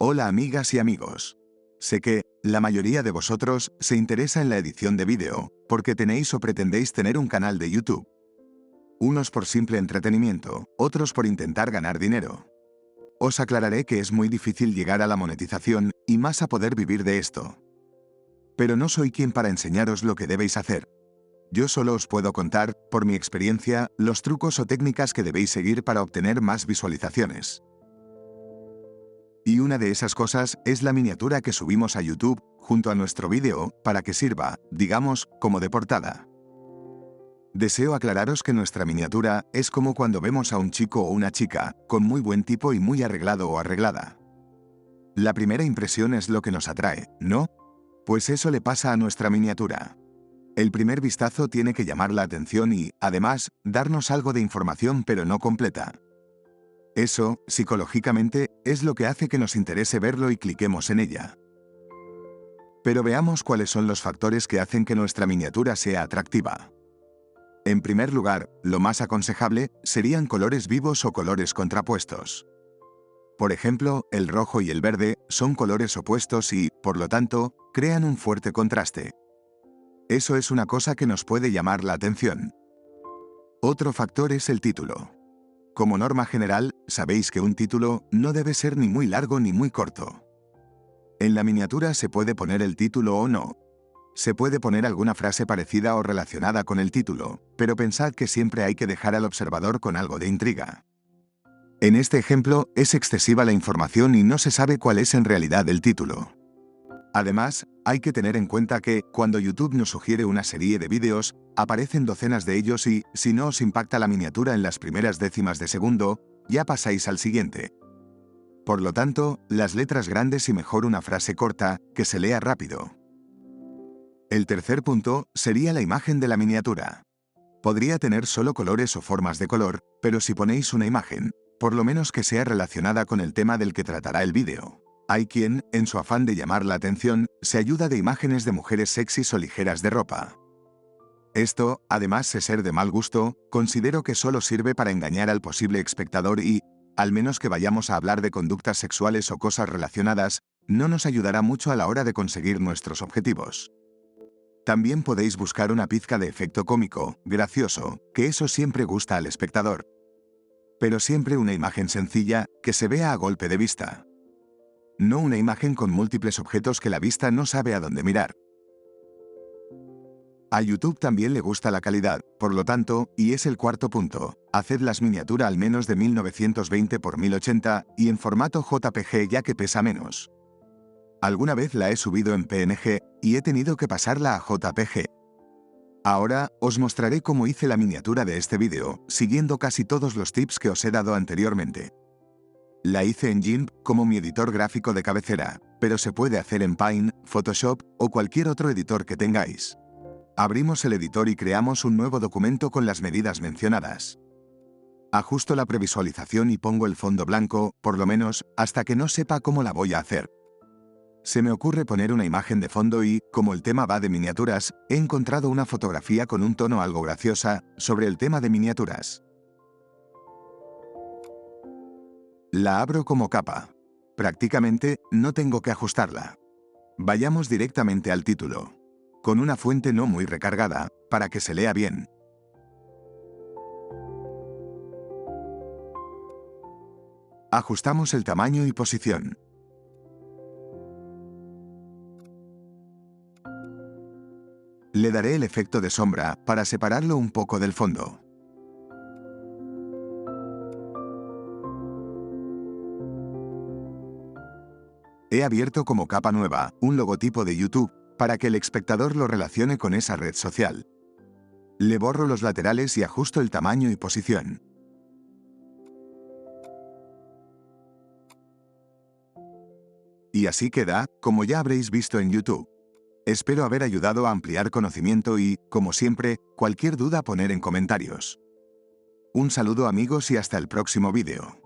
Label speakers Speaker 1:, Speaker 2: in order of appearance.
Speaker 1: Hola amigas y amigos. Sé que la mayoría de vosotros se interesa en la edición de vídeo, porque tenéis o pretendéis tener un canal de YouTube. Unos por simple entretenimiento, otros por intentar ganar dinero. Os aclararé que es muy difícil llegar a la monetización y más a poder vivir de esto. Pero no soy quien para enseñaros lo que debéis hacer. Yo solo os puedo contar, por mi experiencia, los trucos o técnicas que debéis seguir para obtener más visualizaciones. Y una de esas cosas es la miniatura que subimos a YouTube junto a nuestro vídeo para que sirva, digamos, como de portada. Deseo aclararos que nuestra miniatura es como cuando vemos a un chico o una chica, con muy buen tipo y muy arreglado o arreglada. La primera impresión es lo que nos atrae, ¿no? Pues eso le pasa a nuestra miniatura. El primer vistazo tiene que llamar la atención y, además, darnos algo de información pero no completa. Eso, psicológicamente, es lo que hace que nos interese verlo y cliquemos en ella. Pero veamos cuáles son los factores que hacen que nuestra miniatura sea atractiva. En primer lugar, lo más aconsejable serían colores vivos o colores contrapuestos. Por ejemplo, el rojo y el verde son colores opuestos y, por lo tanto, crean un fuerte contraste. Eso es una cosa que nos puede llamar la atención. Otro factor es el título. Como norma general, sabéis que un título no debe ser ni muy largo ni muy corto. En la miniatura se puede poner el título o no. Se puede poner alguna frase parecida o relacionada con el título, pero pensad que siempre hay que dejar al observador con algo de intriga. En este ejemplo, es excesiva la información y no se sabe cuál es en realidad el título. Además, hay que tener en cuenta que, cuando YouTube nos sugiere una serie de vídeos, aparecen docenas de ellos y, si no os impacta la miniatura en las primeras décimas de segundo, ya pasáis al siguiente. Por lo tanto, las letras grandes y mejor una frase corta, que se lea rápido. El tercer punto sería la imagen de la miniatura. Podría tener solo colores o formas de color, pero si ponéis una imagen, por lo menos que sea relacionada con el tema del que tratará el vídeo. Hay quien, en su afán de llamar la atención, se ayuda de imágenes de mujeres sexys o ligeras de ropa. Esto, además de ser de mal gusto, considero que solo sirve para engañar al posible espectador y, al menos que vayamos a hablar de conductas sexuales o cosas relacionadas, no nos ayudará mucho a la hora de conseguir nuestros objetivos. También podéis buscar una pizca de efecto cómico, gracioso, que eso siempre gusta al espectador. Pero siempre una imagen sencilla, que se vea a golpe de vista. No una imagen con múltiples objetos que la vista no sabe a dónde mirar. A YouTube también le gusta la calidad, por lo tanto, y es el cuarto punto, haced las miniaturas al menos de 1920 x 1080 y en formato JPG ya que pesa menos. Alguna vez la he subido en PNG y he tenido que pasarla a JPG. Ahora, os mostraré cómo hice la miniatura de este vídeo, siguiendo casi todos los tips que os he dado anteriormente. La hice en GIMP como mi editor gráfico de cabecera, pero se puede hacer en Paint, Photoshop o cualquier otro editor que tengáis. Abrimos el editor y creamos un nuevo documento con las medidas mencionadas. Ajusto la previsualización y pongo el fondo blanco, por lo menos, hasta que no sepa cómo la voy a hacer. Se me ocurre poner una imagen de fondo y, como el tema va de miniaturas, he encontrado una fotografía con un tono algo graciosa sobre el tema de miniaturas. La abro como capa. Prácticamente no tengo que ajustarla. Vayamos directamente al título. Con una fuente no muy recargada, para que se lea bien. Ajustamos el tamaño y posición. Le daré el efecto de sombra para separarlo un poco del fondo. He abierto como capa nueva un logotipo de YouTube para que el espectador lo relacione con esa red social. Le borro los laterales y ajusto el tamaño y posición. Y así queda, como ya habréis visto en YouTube. Espero haber ayudado a ampliar conocimiento y, como siempre, cualquier duda poner en comentarios. Un saludo amigos y hasta el próximo vídeo.